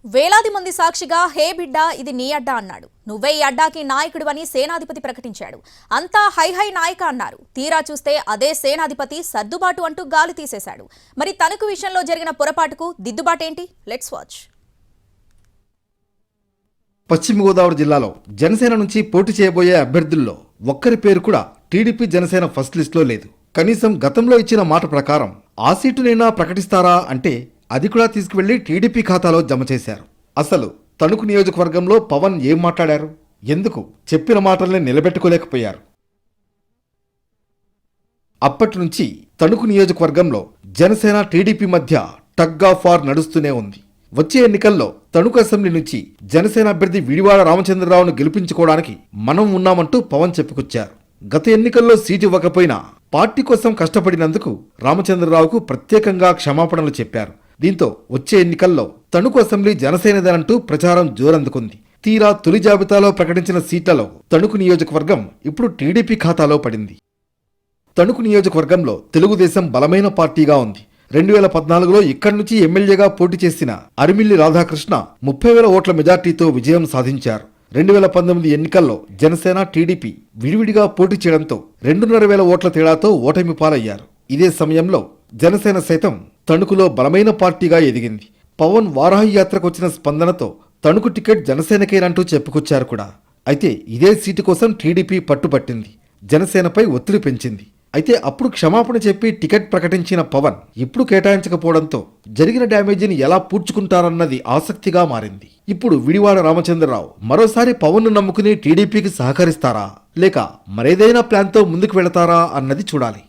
వేలాది మంది సాక్షిగా హే బిడ్డ ఇది నీ అడ్డా అన్నాడు. నువ్వే ఈ అడ్డాకి నాయకుడివని సేనాధిపతి ప్రకటించాడు. అంతా హై హై నాయక అన్నారు. తీరా చూస్తే అదే సేనాధిపతి సర్దుబాటు అంటూ గాలి తీసేశాడు. మరి తణుకు విషయంలో జరిగిన పొరపాటుకు దిద్దుబాటేంటి? Let's watch. పశ్చిమ గోదావరి జిల్లాలో జనసేన నుంచి పోటీ చేయబోయే అభ్యర్థుల్లో ఒక్కరి పేరు కూడా టీడీపీ జనసేన ఫస్ట్ లిస్టులో లేదు. కనీసం గతంలో ఇచ్చిన మాట ప్రకారం ఆ సీటునైనా ప్రకటిస్తారా అంటే అది కూడా తీసుకువెళ్లి టీడీపీ ఖాతాలో జమ చేశారు. అసలు తణుకు నియోజకవర్గంలో పవన్ ఏం మాట్లాడారు? ఎందుకు చెప్పిన మాటల్ని నిలబెట్టుకోలేకపోయారు? అప్పటి నుంచి తణుకు నియోజకవర్గంలో జనసేన టీడీపీ మధ్య టగ్ ఆఫ్ వార్ నడుస్తూనే ఉంది. వచ్చే ఎన్నికల్లో తణుకు అసెంబ్లీ నుంచి జనసేన అభ్యర్థి విడివాడ రామచంద్రరావును గెలిపించుకోవడానికి మనం ఉన్నామంటూ పవన్ చెప్పుకొచ్చారు. గత ఎన్నికల్లో సీటు ఇవ్వకపోయినా పార్టీ కోసం కష్టపడినందుకు రామచంద్రరావుకు ప్రత్యేకంగా క్షమాపణలు చెప్పారు. దీంతో వచ్చే ఎన్నికల్లో తణుకు అసెంబ్లీ జనసేనదేనంటూ ప్రచారం జోరందుకుంది. తీరా తొలి జాబితాలో ప్రకటించిన సీట్లలో తణుకు నియోజకవర్గం ఇప్పుడు టీడీపీ ఖాతాలో పడింది. తణుకు నియోజకవర్గంలో తెలుగుదేశం బలమైన పార్టీగా ఉంది. 2014లో ఇక్కడి నుంచి ఎమ్మెల్యేగా పోటీ చేసిన అరిమిల్లి రాధాకృష్ణ 30,000 ఓట్ల మెజార్టీతో విజయం సాధించారు. 2019 ఎన్నికల్లో జనసేన టీడీపీ విడివిడిగా పోటీ చేయడంతో 2,500 ఓట్ల తేడాతో ఓటమి పాలయ్యారు. ఇదే సమయంలో జనసేన సైతం తణుకులో బలమైన పార్టీగా ఎదిగింది. పవన్ వారాహి యాత్రకు వచ్చిన స్పందనతో తణుకు టికెట్ జనసేనకేనంటూ చెప్పుకొచ్చారు కూడా. అయితే ఇదే సీటు కోసం టీడీపీ పట్టుపట్టింది. జనసేనపై ఒత్తిడి పెంచింది. అయితే అప్పుడు క్షమాపణ చెప్పి టికెట్ ప్రకటించిన పవన్ ఇప్పుడు కేటాయించకపోవడంతో జరిగిన డ్యామేజీని ఎలా పూడ్చుకుంటారన్నది ఆసక్తిగా మారింది. ఇప్పుడు విడివాడ రామచంద్రరావు మరోసారి పవన్ను నమ్ముకుని టీడీపీకి సహకరిస్తారా లేక మరేదైనా ప్లాన్తో ముందుకు వెళతారా అన్నది చూడాలి.